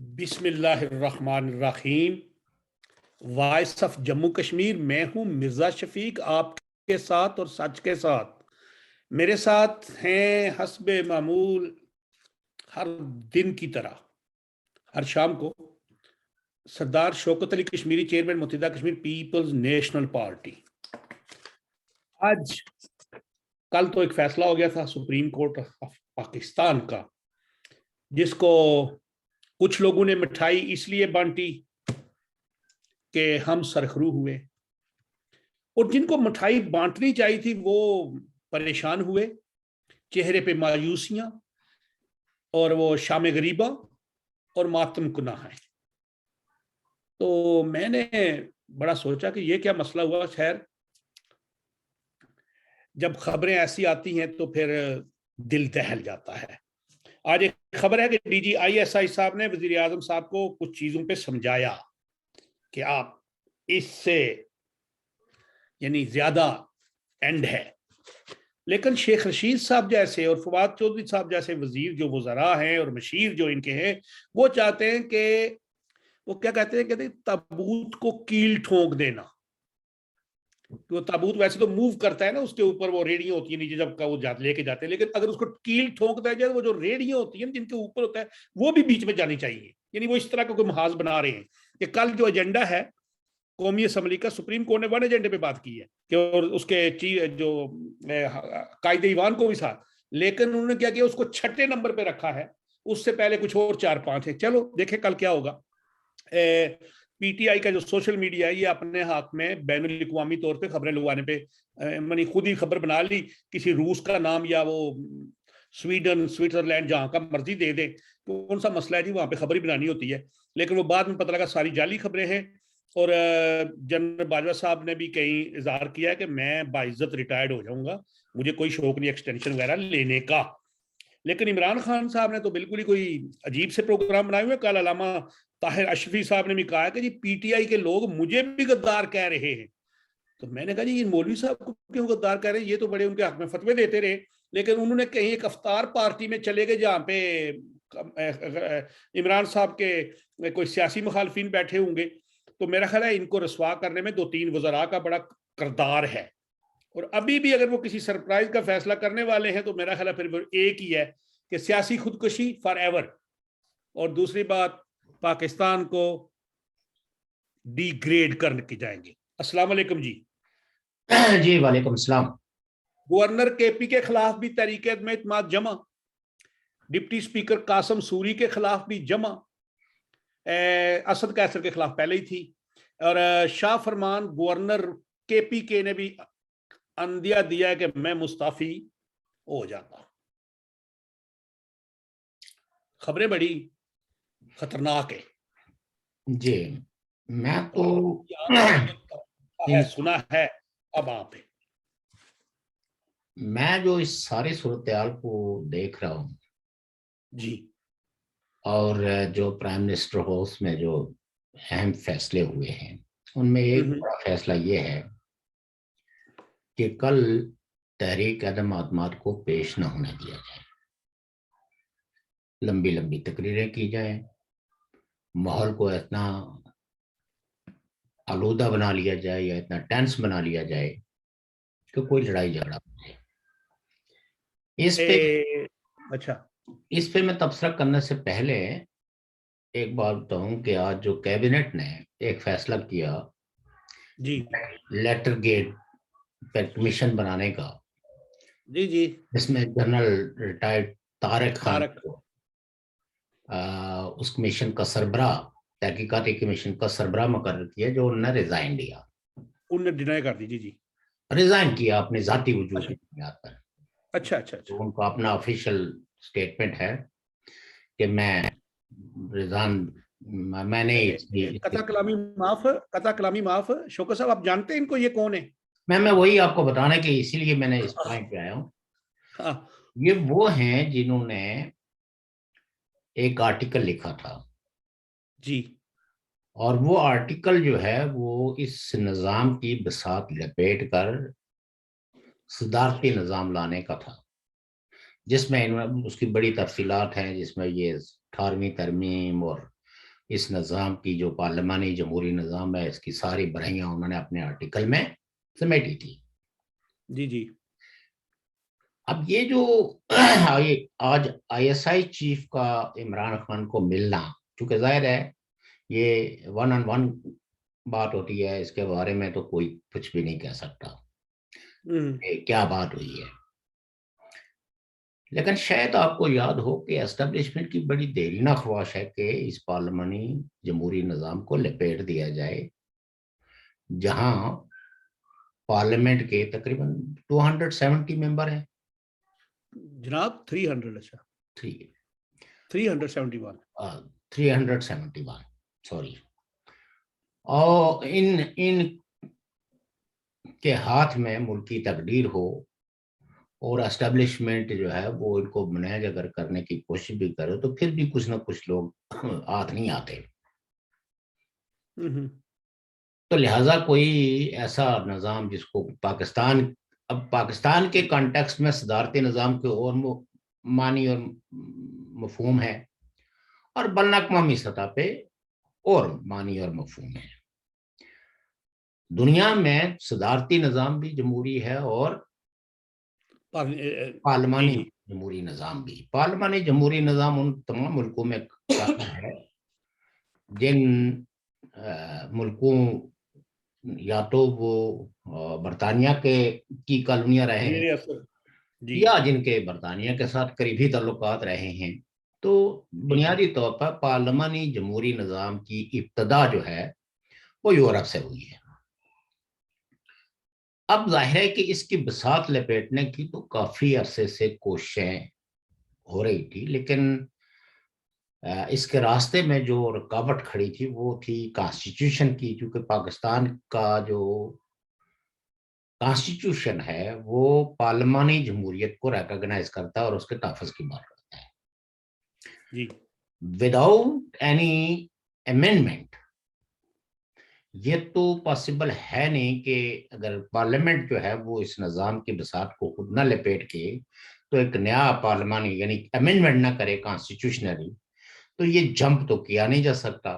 बिस्मिल्लाहिर्रहमानिर्रहीम। Voice of Jammu Kashmir, मैं हूं मिर्ज़ा शफीक, आपके साथ और सच के साथ। मेरे साथ हैं हस्बे मामूल हर दिन की तरह हर शाम को Sardar Shaukat Ali Kashmiri, chairman Muttahida Kashmir Peoples National Party. आज कल तो एक फैसला हो गया था सुप्रीम कोर्ट ऑफ पाकिस्तान का, जिसको कुछ लोगों ने मिठाई इसलिए बांटी कि हम सरखरू हुए, और जिनको मिठाई बांटनी चाहिए थी वो परेशान हुए, चेहरे पे मायूसियां और वो शाम गरीबा और मातम कुनाह है। तो मैंने बड़ा सोचा कि ये क्या मसला हुआ। खैर, जब खबरें ऐसी आती हैं तो फिर दिल दहल जाता है। आज एक खबर है कि डीजी ISI साहब ने वजीर आजम साहब को कुछ चीजों पे समझाया कि आप इससे यानी ज्यादा एंड है, लेकिन शेख रशीद साहब जैसे और फवाद चौधरी साहब जैसे वजीर जो वज़रा हैं और मशीर जो इनके हैं, वो चाहते हैं कि वो क्या कहते हैं ताबूत को कील ठोक देना। वो ताबूत वैसे तो मूव करता है ना, उसके ऊपर वो रेडियो होती है नीचे जब का वो लेके जाते हैं, लेकिन अगर उसको कील ठोक दिया जाए, वो जो रेडियो होती है जिनके ऊपर होता है वो भी बीच में जानी चाहिए। यानी वो इस तरह का कोई महाज बना रहे हैं कि कल जो एजेंडा है कौमी असम्बली का, सुप्रीम कोर्ट ने वन एजेंडे पे बात की है कि और उसके जो कायदे ईवान को भी साथ, लेकिन उन्होंने क्या किया, उसको छठे नंबर पे रखा है। उससे पहले कुछ और 4-5 है। चलो देखें कल क्या होगा। PTI का जो सोशल मीडिया है, ये अपने हाथ में बैनुल अक़वामी तौर पे खबरें लगवाने पे मैंने खुद ही खबर बना ली। किसी रूस का नाम या वो स्वीडन, स्विट्जरलैंड, जहां का मर्जी दे दे, तो कौन सा मसला है जी, वहां पे खबर ही बनानी होती है। लेकिन वो बाद में पता लगा सारी जाली खबरें हैं। और जनरल बाजवा साहब ने भी कहीं इजहार किया है कि मैं बाइज्जत रिटायर्ड हो जाऊंगा, मुझे कोई शौक नहीं एक्सटेंशन वगैरह लेने का। लेकिन इमरान खान साहब ने तो बिल्कुल ही कोई अजीब से प्रोग्राम बनाए हुए। कल अलामा ताहिर अशरफी साहब ने भी कहा है कि जी PTI के लोग मुझे भी गद्दार कह रहे हैं। तो मैंने कहा जी ये मौलवी साहब को क्यों गद्दार कह रहे हैं, ये तो बड़े उनके हक में फतवे देते रहे। लेकिन उन्होंने कहीं एक अफ्तार पार्टी में चले गए जहाँ पे इमरान साहब के कोई सियासी मुखालफिन बैठे होंगे। तो मेरा ख्याल है इनको रसवा करने में 2-3 वज़रा का बड़ा किरदार है। और अभी भी अगर वो किसी सरप्राइज का फैसला करने वाले हैं तो मेरा ख्याल है फिर एक ही है कि सियासी खुदकुशी फॉर एवर। और दूसरी बात, पाकिस्तान को डिग्रेड करके जाएंगे। अस्सलाम वालेकुम जी। जी वालेकुम सलाम। गवर्नर KP के खिलाफ भी तहरीक एतमाद जमा, डिप्टी स्पीकर कासम सूरी के खिलाफ भी जमा, असद कैसर के खिलाफ पहले ही थी। और शाह फरमान गवर्नर KP ने भी अंदिया दिया है कि मैं मुस्ताफी हो जाता। खबरें बड़ी खतरनाक है जी मैं तो है, सुना है। अब आप है। मैं जो इस सारी सूरत-ए-हाल को देख रहा हूँ जी, और जो प्राइम मिनिस्टर हाउस में जो अहम फैसले हुए हैं, उनमें एक बड़ा फैसला ये है कि कल तहरीक एतमाद को पेश न होने दिया जाए। लंबी लंबी तकरीरें की जाए, माहौल को इतना आलूदा बना लिया जाए या इतना टेंस बना लिया जाए कि कोई लड़ाई झगड़ा हो जाए। अच्छा, इस पे मैं तबसरा करने से पहले एक बात बताऊं कि आज जो कैबिनेट ने एक फैसला किया जी लेटर गेट पर कमीशन बनाने का, जी जी। जिसमें जनरल रिटायर्ड तारिक खान तारक, को उस कमीशन का सरबराह, तहकीकाती कमीशन का सरबराह मुकर्रर किया, जो उन्होंने रिजाइन दिया, उनने डिनाई कर दी। जी जी। रिजाइन किया अपने जाती वजूद अच्छा की बुनियाद पर। अच्छा अच्छा तो अच्छा। उनका अपना ऑफिशियल स्टेटमेंट है कि मैं रिजाइन, मैंने कता कलामी माफ शौकत साहब, आप जानते हैं इनको, ये कौन है? मैं वही आपको बताने के इसीलिए मैंने इस पॉइंट पे आया हूँ। हाँ ये वो हैं जिन्होंने एक आर्टिकल लिखा था, जी। और वो आर्टिकल जो है वो इस निज़ाम की बिसात लपेट कर सदारती निज़ाम लाने का था, जिसमें उसकी बड़ी तफसीलात हैं, जिसमें ये 18वीं तरमीम और इस निज़ाम की, जो पार्लिमानी जमहूरी निज़ाम है, इसकी सारी बुराइयां उन्होंने अपने आर्टिकल में समेटी थी। जी जी। अब ये जो आज ISI चीफ का इमरान खान को मिलना, चूंकि जाहिर है ये वन ऑन वन बात होती है, इसके बारे में तो कोई कुछ भी नहीं कह सकता कि क्या बात हुई है। लेकिन शायद आपको याद हो कि एस्टेब्लिशमेंट की बड़ी देरीना ख्वाहिश है कि इस पार्लिमानी जमहूरी निज़ाम को लपेट दिया जाए, जहां पार्लियामेंट के तकरीबन 270 मेंबर हैं। जनाब 300, अच्छा थ्री 371। 371, सॉरी। और इन के हाथ में मुल्क की तकदीर हो और एस्टेब्लिशमेंट जो है वो इनको मैनेज अगर करने की कोशिश भी करे, तो फिर भी कुछ ना कुछ लोग हाथ नहीं आते। तो लिहाजा कोई ऐसा निज़ाम जिसको पाकिस्तान, अब पाकिस्तान के कॉन्टेक्स्ट में सदारती निज़ाम के और मानी और मफहूम है, और बैनुल अक़वामी सतह पे और मानी और मफहूम है। दुनिया में सदारती निज़ाम भी जमहूरी है और जी पार्लिमानी जी जमहूरी निज़ाम भी। पार्लिमानी जमहूरी निज़ाम उन तमाम मुल्कों में कायम है जिन मुल्कों, या तो वो बरतानिया के की कॉलोनियां रहे हैं, जेर असर जी या जिनके बरतानिया के साथ करीबी ताल्लुकात रहे हैं। तो जी बुनियादी तौर पर पार्लिमानी जमहूरी निज़ाम की इब्तदा जो है वो यूरोप से हुई है। अब जाहिर है कि इसकी बसात लपेटने की तो काफी अरसे से कोशिशें हो रही थी, लेकिन इसके रास्ते में जो रुकावट खड़ी थी वो थी कॉन्स्टिट्यूशन की, क्योंकि पाकिस्तान का जो कॉन्स्टिट्यूशन है वो पार्लिमानी जमहूरियत को रिकॉग्नाइज करता है और उसके तहफ़्फ़ुज़ की बात करता है। जी विदाउट एनी अमेंडमेंट ये तो पॉसिबल है नहीं कि अगर पार्लियामेंट जो है वो इस निज़ाम की बसात को खुद ना लपेट के तो एक नया पार्लिमानी यानी अमेंडमेंट ना करे कॉन्स्टिट्यूशनली, तो ये जंप तो किया नहीं जा सकता।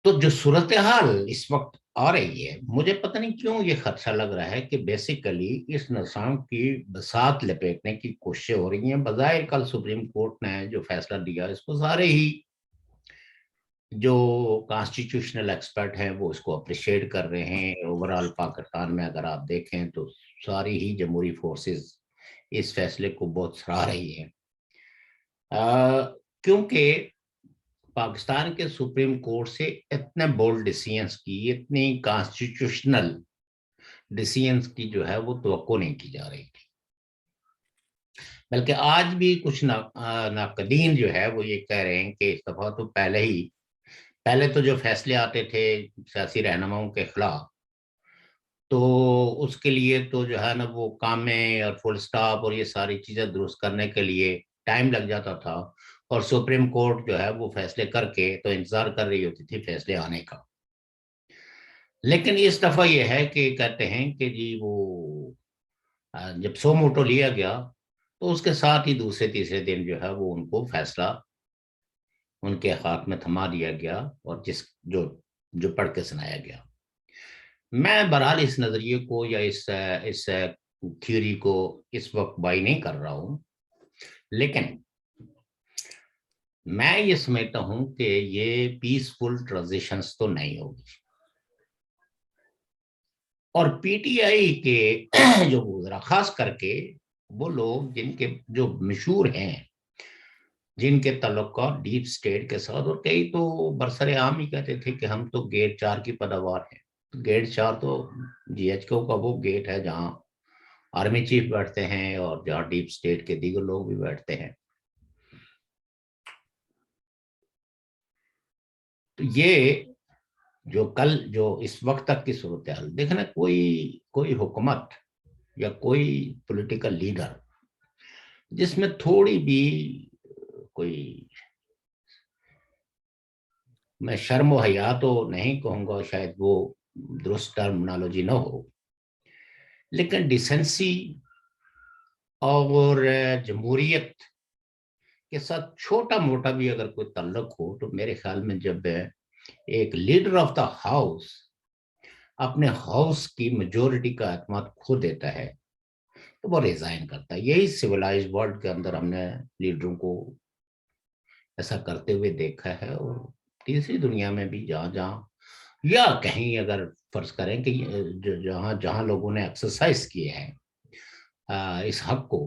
तो जो सूरत हाल इस वक्त आ रही है, मुझे पता नहीं क्यों ये खदशा लग रहा है कि बेसिकली इस निज़ाम की बसात लपेटने की कोशिशें हो रही हैं। बज़ाहिर कल सुप्रीम कोर्ट ने जो फैसला दिया, इसको सारे ही जो कॉन्स्टिट्यूशनल एक्सपर्ट हैं वो इसको अप्रिशिएट कर रहे हैं। ओवरऑल पाकिस्तान में अगर आप देखें तो सारी ही जमहूरी फोर्सेस इस फैसले को बहुत सराह रही हैं, क्योंकि पाकिस्तान के सुप्रीम कोर्ट से इतने बोल्ड डिसीजंस की, इतनी कॉन्स्टिट्यूशनल डिसीजंस की जो है वो तवक्को नहीं की जा रही थी। बल्कि आज भी कुछ नाकदीन जो है वो ये कह रहे हैं कि इस दफा तो पहले तो जो फैसले आते थे सियासी रहनुमाओं के खिलाफ, तो उसके लिए तो जो है ना वो कामें और फुल स्टॉप और ये सारी चीजें दुरुस्त करने के लिए टाइम लग जाता था, और सुप्रीम कोर्ट जो है वो फैसले करके तो इंतजार कर रही होती थी फैसले आने का। लेकिन इस दफा ये है कि कहते हैं कि जी वो जब सो मोटो लिया गया तो उसके साथ ही दूसरे तीसरे दिन जो है वो उनको फैसला उनके हाथ में थमा दिया गया, और जो जो पढ़ के सुनाया गया। मैं बहरहाल इस नजरिए को या इस थ्योरी को इस वक्त बाई नहीं कर रहा हूं, लेकिन मैं ये समझता हूं कि ये पीसफुल ट्रांजिशंस तो नहीं होगी। और पीटीआई के जो वज़रा, खास करके वो लोग जिनके जो मशहूर हैं, जिनके ताल्लुकात डीप स्टेट के साथ, और कई तो बरसरे आम ही कहते थे कि हम तो गेट 4 की पैदावार है। तो गेट 4 तो GHQ का वो गेट है जहां आर्मी चीफ बैठते हैं और जहां डीप स्टेट के दीगर लोग भी बैठते हैं। तो ये जो इस वक्त तक की सूरत हाल देखना, कोई हुकूमत या कोई पॉलिटिकल लीडर जिसमें थोड़ी भी कोई, मैं शर्म व हया तो नहीं कहूंगा, शायद वो दुरुस्त टर्मिनोलॉजी ना हो, लेकिन डिसेंसी और जमहूरियत के साथ छोटा मोटा भी अगर कोई ताल्लुक हो, तो मेरे ख्याल में जब एक लीडर ऑफ द हाउस अपने हाउस की मेजोरिटी का एतमाद खो देता है, तो वो रिजाइन करता है। यही सिविलाइज्ड वर्ल्ड के अंदर हमने लीडरों को ऐसा करते हुए देखा है। और तीसरी दुनिया में भी जहाँ जहाँ, या कहीं अगर फर्ज करें कि जहाँ जहाँ लोगों ने एक्सरसाइज किए हैं इस हक को,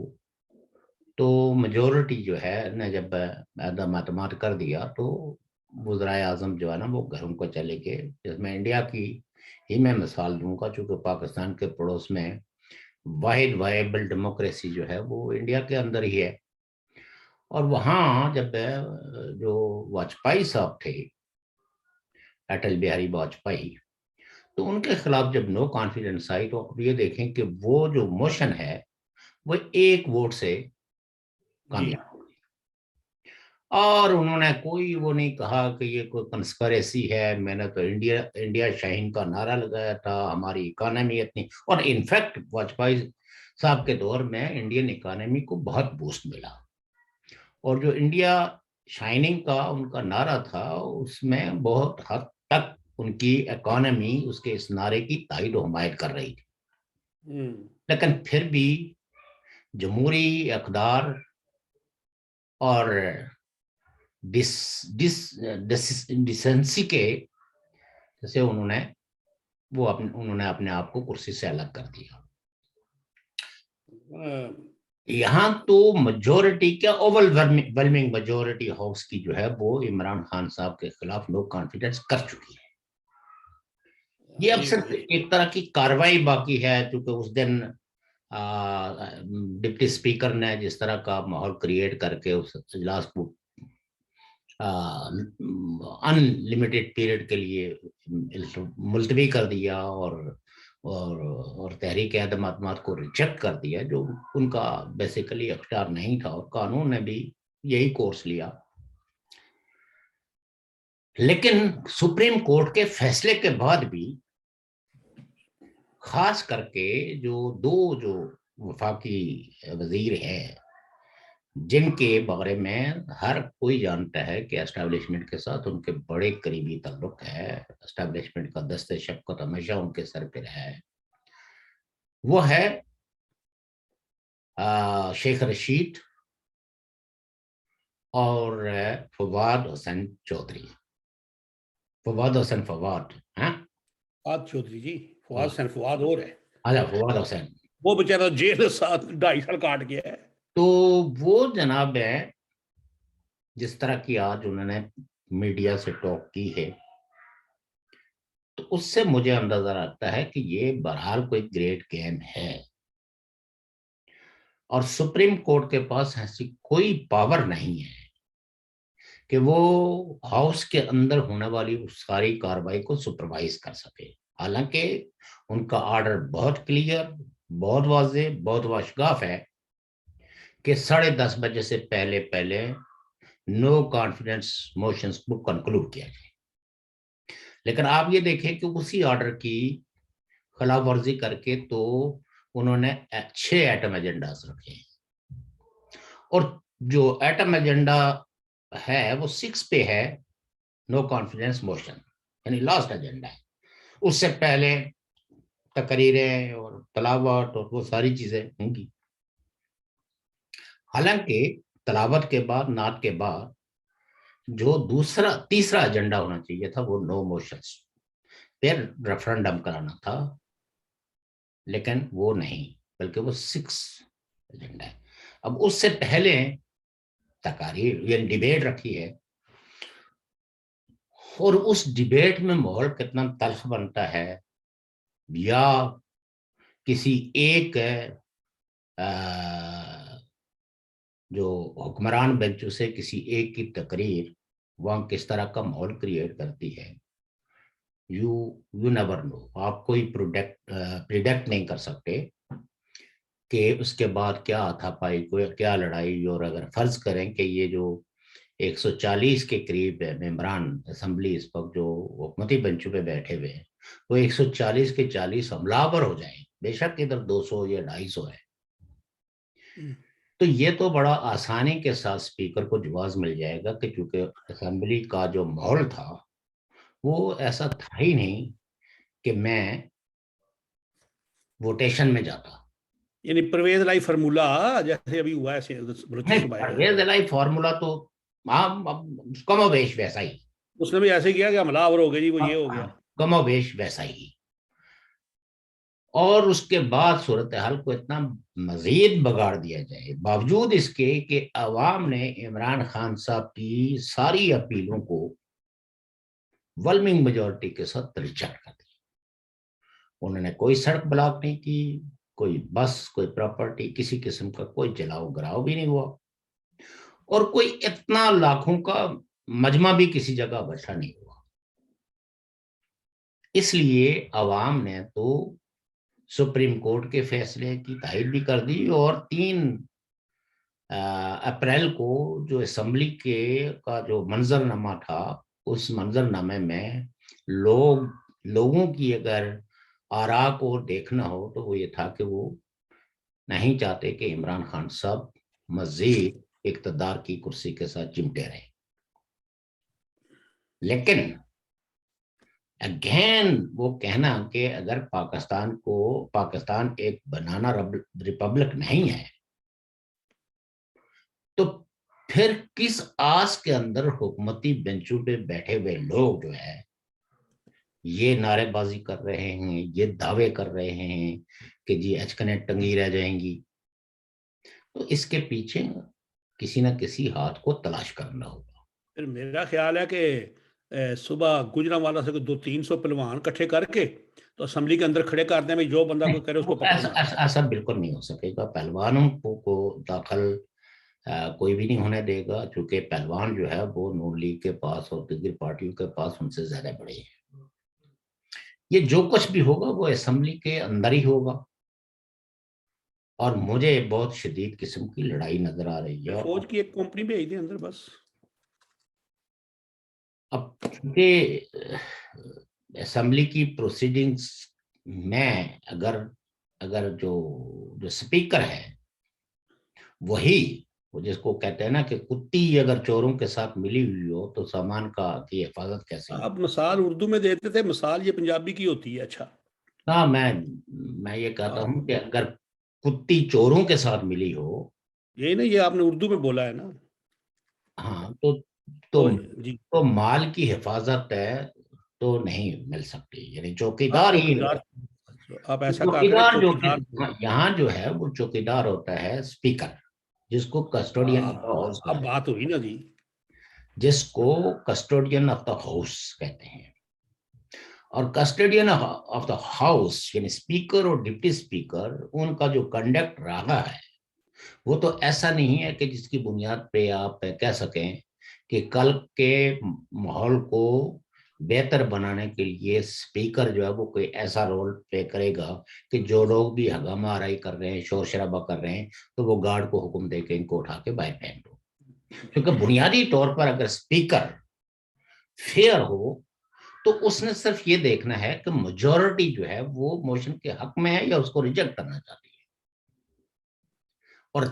तो मेजोरिटी जो है ने जब एकदम एतमाद कर दिया, तो वज़राए आज़म जो है ना वो घरों को चले गए। जिसमें इंडिया की ही मैं मिसाल दूंगा, चूंकि पाकिस्तान के पड़ोस में वाहिद वायबल डेमोक्रेसी जो है वो इंडिया के अंदर ही है। और वहाँ जब जो वाजपेयी साहब थे, अटल बिहारी वाजपेयी, तो उनके खिलाफ जब नो कॉन्फिडेंस आई, तो अब ये देखें कि वो जो मोशन है वो एक वोट से जी कामयाब। और उन्होंने कोई वो नहीं कहा कि ये कोई कंस्पिरेसी है, मैंने तो इंडिया इंडिया शाहीन का नारा लगाया था, हमारी इकोनॉमी इतनी। और इनफैक्ट वाजपेयी साहब के दौर में इंडियन इकोनॉमी को बहुत बूस्ट मिला। और जो इंडिया शाइनिंग का उनका नारा था, उसमें बहुत हद तक उनकी इकोनॉमी उसके इस नारे की तायद और हमायत कर रही थी। लेकिन फिर भी जमहूरी इक़्तिदार और डिस डिस डिसेंसी के जैसे उन्होंने अपने आप को कुर्सी से अलग कर दिया। यहाँ तो मेजोरिटी क्या, ओवरवेलमिंग मेजोरिटी हाउस की जो है वो इमरान खान साहब के खिलाफ नो कॉन्फिडेंस कर चुकी है। ये अब सिर्फ एक तरह की कार्रवाई बाकी है, क्योंकि उस दिन डिप्टी स्पीकर ने जिस तरह का माहौल क्रिएट करके उस इजलास को अनलिमिटेड पीरियड के लिए मुलतवी कर दिया और तहरीक आदम अदमात को रिजेक्ट कर दिया, जो उनका बेसिकली अख्तियार नहीं था, और कानून ने भी यही कोर्स लिया। लेकिन सुप्रीम कोर्ट के फैसले के बाद भी खास करके जो वफाकी वजीर हैं, जिनके बारे में हर कोई जानता है कि एस्टेब्लिशमेंट के साथ उनके बड़े करीबी ताल्लुक है, एस्टेब्लिशमेंट का दस्ते शफ़क़त हमेशा उनके सर पे रहा है, वो है शेख रशीद और फवाद हुसैन चौधरी। फवाद हुसैन फवाद, हाँ फवाद चौधरी जी, फवाद हुसैन फवाद और है। अच्छा, फवाद हुसैन, वो बेचारा जेल 2.5 साल काट गया है। तो वो जनाब है, जिस तरह की आज उन्होंने मीडिया से टॉक की है, तो उससे मुझे अंदाजा आता है कि ये बहरहाल कोई ग्रेट गेम है। और सुप्रीम कोर्ट के पास ऐसी कोई पावर नहीं है कि वो हाउस के अंदर होने वाली उस सारी कार्रवाई को सुपरवाइज कर सके। हालांकि उनका ऑर्डर बहुत क्लियर, बहुत वाजे, बहुत वाशगाफ है कि 10:30 बजे से पहले पहले नो कॉन्फिडेंस मोशंस को कंक्लूड किया जाए। लेकिन आप ये देखें कि उसी ऑर्डर की खिलाफ वर्जी करके तो उन्होंने 6 एटम एजेंडास रखे हैं। और जो एटम एजेंडा है वो 6 पे है, नो कॉन्फिडेंस मोशन, यानी लास्ट एजेंडा है। उससे पहले तकरीरें और तलावत और वो सारी चीजें होंगी। हालांकि तलावत के बाद, नात के बाद जो तीसरा एजेंडा होना चाहिए था वो नो मोशंस, फिर रेफरेंडम कराना था, लेकिन वो नहीं, बल्कि वो 6 एजेंडा है। अब उससे पहले तकारीर या डिबेट रखी है, और उस डिबेट में माहौल कितना तल्ख बनता है, या किसी एक जो हुक्मरान बेंचों से किसी एक की तकरीर वहां किस तरह का माहौल क्रिएट करती है, यू यू नेवर नो। आप कोई प्रिडिक्ट नहीं कर सकते कि उसके बाद क्या हाथापाई, कोई क्या लड़ाई। और अगर फर्ज करें कि ये जो 140 के करीब मेंबरान असेंबली इस वक्त जो हुकूमती बेंचों पे बैठे हुए हैं, वो 140 के 40 हमलावर हो जाए, बेशक इधर 200 या 250 है, तो ये तो बड़ा आसानी के साथ स्पीकर को जवाब मिल जाएगा कि चूंकि असेंबली का जो माहौल था वो ऐसा था ही नहीं कि मैं वोटेशन में जाता। यानी परवेज लाई फार्मूला जैसे अभी हुआ है नहीं, बलूचिस्तान में, परवेज इलाही फॉर्मूला तो हाँ कमोबेश वैसा ही। उसने भी ऐसे किया कि हमलावर हो गए जी, वो ये हो गया। कमोबेश वैसा ही। और उसके बाद सूरत हाल को इतना मजीद बगाड़ दिया जाए, बावजूद इसके कि अवाम ने इमरान खान साहब की सारी अपीलों को वेलमिंग मेजोरिटी के साथ रिजेक्ट कर दिया। उन्होंने कोई सड़क ब्लॉक नहीं की, कोई बस, कोई प्रॉपर्टी, किसी किस्म का कोई जलाओ गिराव भी नहीं हुआ, और कोई इतना लाखों का मजमा भी किसी जगह बैठा नहीं हुआ। इसलिए अवाम ने तो सुप्रीम कोर्ट के फैसले की तायद भी कर दी, और 3 अप्रैल को जो असेंबली के का जो मंजरनामा था, उस मंजरनामे में लोगों की अगर आरा को देखना हो तो वो ये था कि वो नहीं चाहते कि इमरान खान साहब मजीद इक्तदार की कुर्सी के साथ चिमटे रहे। लेकिन अगेन वो कहना कि अगर पाकिस्तान एक बनाना रिपब्लिक नहीं है, तो फिर किस आस के अंदर हुकूमती बेंचों पे बैठे हुए लोग जो है ये नारेबाजी कर रहे हैं, ये दावे कर रहे हैं कि जी अचकनें टंगी रह जाएंगी। तो इसके पीछे किसी ना किसी हाथ को तलाश करना होगा। फिर मेरा ख्याल है कि सुबह गुजरांवाला से 200-300 पहलवान इकट्ठे करके तो असेंबली के अंदर खड़े कर दें, भाई जो बंदा कोई करे उसको पकड़ना। ऐसा बिल्कुल नहीं हो सकेगा। पहलवानों को दाखिल कोई भी नहीं होने देगा, क्योंकि पहलवान जो है वो नून लीग के पास और दीगर पार्टियों के पास उनसे ज्यादा बड़े हैं। ये जो कुछ भी होगा वो असेंबली के अंदर ही होगा, और मुझे बहुत शदीद किस्म की लड़ाई नजर आ रही है। फौज की एक कंपनी भेज दें अंदर बस। अब चूंकि असेंबली की प्रोसीडिंग्स में अगर अगर जो जो स्पीकर है वही, वो जिसको कहते हैं ना कि कुत्ती अगर चोरों के साथ मिली हुई हो तो सामान का की हिफाजत कैसे हो। आप मिसाल उर्दू में देते थे, मिसाल ये पंजाबी की होती है। अच्छा। हाँ, मैं ये कहता हाँ, हूँ कि अगर कुत्ती चोरों के साथ मिली हो, यही ना, ये आपने उर्दू में बोला है ना। हाँ, तो तो जी, तो माल की हिफाजत है तो नहीं मिल सकती, यानी आप चौकीदार ही। चौकीदार, आप ऐसा कहा करें चौकीदार जो कि चौकीदार। यहाँ जो है वो चौकीदार होता है स्पीकर, जिसको कस्टोडियन ऑफ द हाउस अब बात हुई ना जी। जिसको कस्टोडियन ऑफ द हाउस कहते हैं। और कस्टोडियन ऑफ द हाउस यानी स्पीकर और डिप्टी स्पीकर, उनका जो कंडक्ट रहा है वो तो ऐसा नहीं है कि जिसकी बुनियाद पे आप कह सकें कि कल के माहौल को बेहतर बनाने के लिए स्पीकर जो है वो कोई ऐसा रोल प्ले करेगा कि जो लोग भी हंगामा आराई कर रहे हैं, शोर शराबा कर रहे हैं, तो वो गार्ड को हुक्म दे के इनको उठा के बाहर फेंक दो। क्योंकि बुनियादी तौर पर अगर स्पीकर फेयर हो तो उसने सिर्फ ये देखना है कि मेजोरिटी जो है वो मोशन के हक में है या उसको रिजेक्ट करना चाहती है। और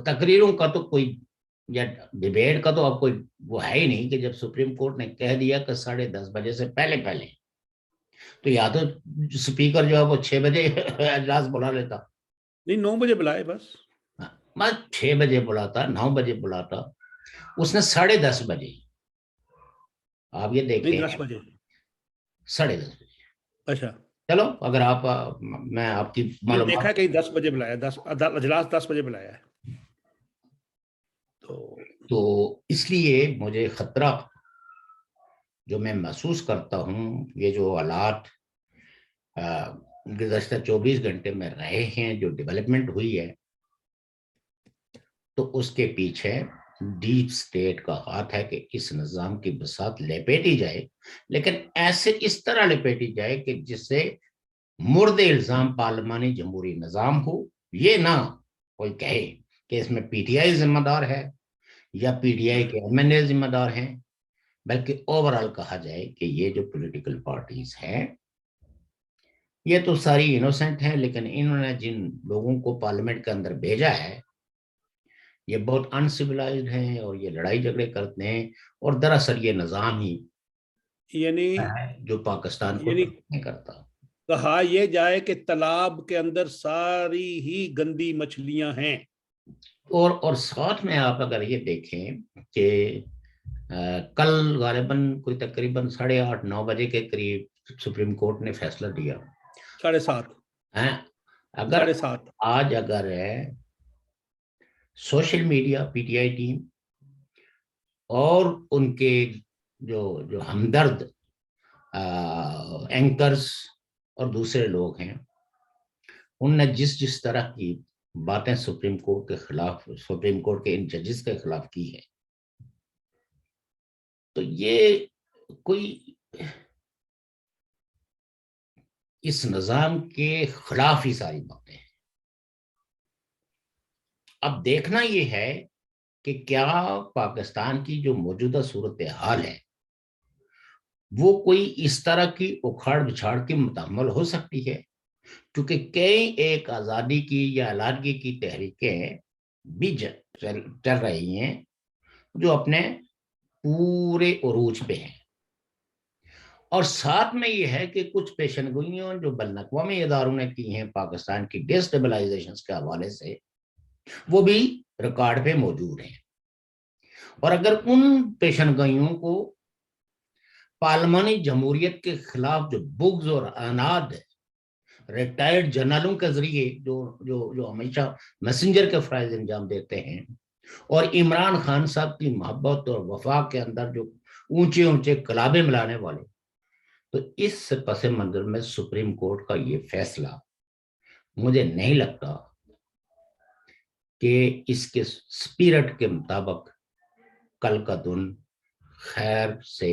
तकरीरों का तो कोई, या डिबेट का तो अब कोई वो है ही नहीं कि जब सुप्रीम कोर्ट ने कह दिया कि 10:30 बजे से पहले पहले, तो या तो स्पीकर जो है वो 6 बजे अजलास बुला लेता। नहीं, 9 बजे बुलाए बस। मैं 6 बजे बुलाता, 9 बजे बुलाता, उसने 10:30 बजे। आप ये नहीं, देखें, 10 बजे। 10:30 बजे। अच्छा। चलो, अगर आप मैं आपकी मैंने देखा है मालूमात, कहीं 10 बजे बुलाया, अजलास 10 बजे बुलाया है। तो तो इसलिए मुझे खतरा जो मैं महसूस करता हूँ, ये जो हालात गुज़श्ता 24 घंटे में रहे हैं, जो डेवलपमेंट हुई है, तो उसके पीछे डीप स्टेट का हाथ है कि इस निज़ाम की बसात लपेटी जाए, लेकिन ऐसे इस तरह लपेटी जाए कि जिससे मुर्दे इल्जाम पार्लिमानी जमहूरी निज़ाम हो। ये ना कोई कहे कि इसमें पीटीआई जिम्मेदार है या पीटीआई के एमएनए जिम्मेदार हैं, बल्कि ओवरऑल कहा जाए कि ये जो पॉलिटिकल पार्टीज हैं ये तो सारी इनोसेंट हैं, लेकिन इन्होंने जिन लोगों को पार्लियामेंट के अंदर भेजा है ये बहुत अनसिविलाइज्ड हैं और ये लड़ाई झगड़े करते हैं, और दरअसल ये निज़ाम ही यानी है जो पाकिस्तान को यानी नहीं करता। कहा यह जाए कि तालाब के अंदर सारी ही गंदी मछलियां हैं। और साथ में आप अगर ये देखें कि कल गालिबन कोई तकरीबन 8:30-9 बजे के करीब सुप्रीम कोर्ट ने फैसला दिया 7:30। है। अगर 7:30। आज अगर सोशल मीडिया, पीटीआई टीम और उनके जो जो हमदर्द एंकर्स और दूसरे लोग हैं, उनने जिस जिस तरह की बातें सुप्रीम कोर्ट के खिलाफ, सुप्रीम कोर्ट के इन जजेस के खिलाफ की है, तो ये कोई इस निजाम के खिलाफ ही सारी बातें हैं। अब देखना ये है कि क्या पाकिस्तान की जो मौजूदा सूरत हाल है वो कोई इस तरह की उखाड़ बिछाड़ की मुकम्मल हो सकती है, क्योंकि कई एक आज़ादी की या अलहदगी की तहरीकें भी चल रही हैं जो अपने पूरे उरूज पे हैं। और साथ में ये है कि कुछ पेशनगोइयों जो बैनुल-अक़वामी इदारों ने की हैं पाकिस्तान की डिस्टेबलाइजेशन के हवाले से, वो भी रिकॉर्ड पे मौजूद हैं। और अगर उन पेशनगोइयों को पार्लिमानी जमहूरियत के खिलाफ जो बुग्ज और अनाद रिटायर्ड जनरलों के जरिए जो जो जो हमेशा मैसेंजर के फराइज अंजाम देते हैं, और इमरान खान साहब की मोहब्बत और वफा के अंदर जो ऊंचे ऊंचे कलाबे मिलाने वाले, तो इस पस मंजर में सुप्रीम कोर्ट का ये फैसला मुझे नहीं लगता कि इसके स्पिरिट के मुताबिक कल का दिन खैर से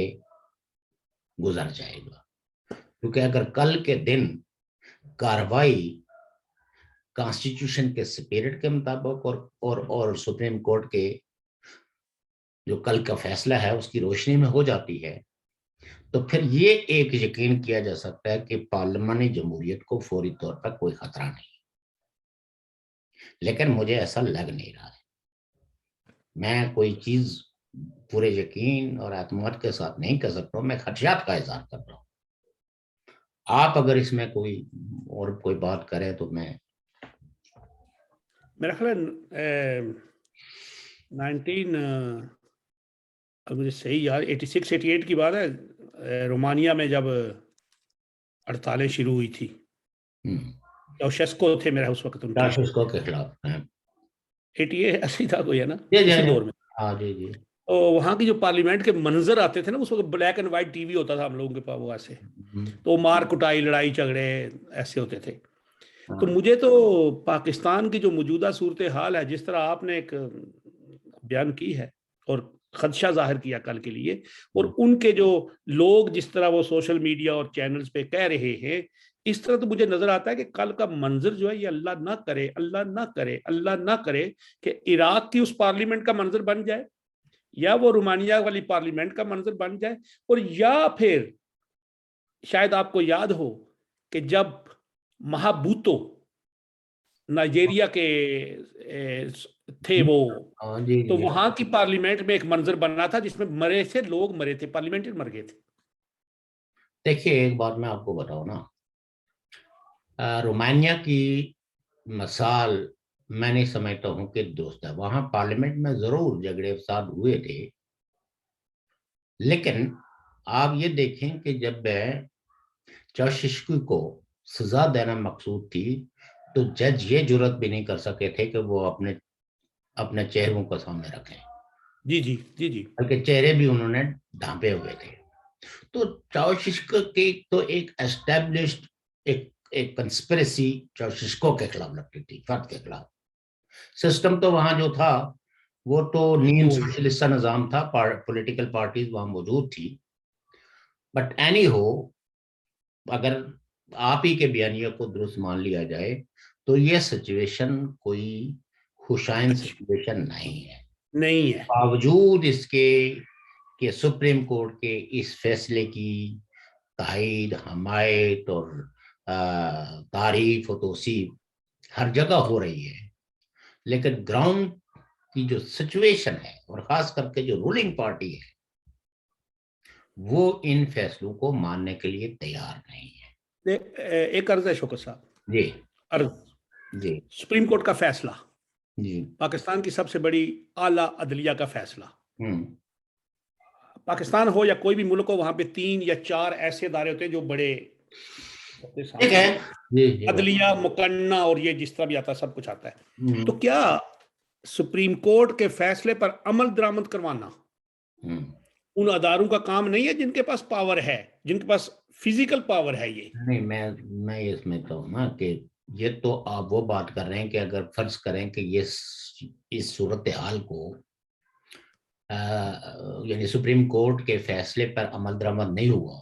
गुजर जाएगा। क्योंकि अगर कल के दिन कार्रवाई कॉन्स्टिट्यूशन के स्पिरिट के मुताबिक और सुप्रीम कोर्ट के जो कल का फैसला है उसकी रोशनी में हो जाती है, तो फिर ये एक यकीन किया जा सकता है कि पार्लिमानी जमहूरियत को फौरी तौर पर कोई खतरा नहीं। लेकिन मुझे ऐसा लग नहीं रहा है। मैं कोई चीज पूरे यकीन और एतमाद के साथ नहीं कर सकता हूँ, मैं खदशात का इजहार कर रहा हूँ। आप अगर इसमें कोई और कोई बात करें तो मैं मेरा ख्याल है 19 मुझे सही याद 86-88 की बात है, रोमानिया में जब हड़तालें शुरू हुई थी, चाउशेस्को थे मेरा उस वक्त उनके चाउशेस्को के खिलाफ है। 88 था कोई है ना, जी इसी जी दौर में। हाँ जी जी। तो वहाँ की जो पार्लियामेंट के मंजर आते थे ना, उस वक्त ब्लैक एंड व्हाइट टीवी होता था हम लोगों के पास, वो ऐसे तो मार कुटाई लड़ाई झगड़े ऐसे होते थे। तो मुझे तो पाकिस्तान की जो मौजूदा सूरत हाल है, जिस तरह आपने एक बयान की है और खदशा जाहिर किया कल के लिए, और उनके जो लोग जिस तरह वो सोशल मीडिया और चैनल्स पे कह रहे हैं, इस तरह तो मुझे नजर आता है कि कल का मंजर जो है ये अल्लाह ना करे, अल्लाह ना करे, अल्लाह ना करे कि इराक की उस पार्लियामेंट का मंजर बन जाए, या वो रोमानिया वाली पार्लियामेंट का मंजर बन जाए, और या फिर शायद आपको याद हो कि जब महाबूतो नाइजेरिया के थे वो, हाँ जी तो जी। वहां की पार्लियामेंट में एक मंजर बना था जिसमें मरे से लोग मरे थे, पार्लियामेंट मर गए थे। देखिए एक बात मैं आपको बताऊं ना, रोमानिया की मिसाल मैं नहीं समझता हूं कि दुरुस्त है। वहां पार्लियामेंट में जरूर झगड़े फसाद हुए थे, लेकिन आप ये देखें कि जब चाउशेस्कू को सजा देना मकसूद थी, तो जज ये जुर्रत भी नहीं कर सके थे कि वो अपने अपने चेहरों को सामने रखें, जी जी जी जी। बल्कि चेहरे भी उन्होंने ढांपे हुए थे। तो चाउशेस्कू की तो एक एस्टेब्लिश्ड एक एक कंस्पिरेसी चाउशेस्कू के खिलाफ लगती थी, फर्द के खिलाफ। सिस्टम तो वहां जो था वो तो नीम सोशलिस्ट निजाम था, पॉलिटिकल पार्टीज वहां मौजूद थी। बट एनी हो, अगर आप ही के बयानिया को दुरुस्त मान लिया जाए तो ये सिचुएशन कोई खुशाइन सिचुएशन नहीं है। नहीं है। बावजूद इसके कि सुप्रीम कोर्ट के इस फैसले की तायद, हमायत और तारीफ और तौसीफ हर जगह हो रही है, लेकिन ग्राउंड की जो सिचुएशन है और खास करके जो रूलिंग पार्टी है वो इन फैसलों को मानने के लिए तैयार नहीं है। एक अर्ज है शौकत साहब, जी अर्ज, जी सुप्रीम कोर्ट का फैसला, जी। पाकिस्तान की सबसे बड़ी आला अदलिया का फैसला, हम्म। पाकिस्तान हो या कोई भी मुल्क हो, वहां पे 3 या 4 ऐसे अदारे होते हैं जो बड़े होते हैं ठीक है। सामने, जी जी बात। अदलिया, मुकन्ना और ये जिस तरह भी आता है सब कुछ आता है। तो हम्म क्या सुप्रीम कोर्ट के फैसले पर अमल दरामद करवाना हम्म। उन अदारों का काम नहीं है जिनके पास पावर है, जिनके पास फिजिकल पावर है? ये नहीं, मैं ये समझता हूँ ना कि ये तो आप वो बात कर रहे हैं कि अगर फर्ज करें कि ये इस सूरत हाल को यानी सुप्रीम कोर्ट के फैसले पर अमल दरामद नहीं हुआ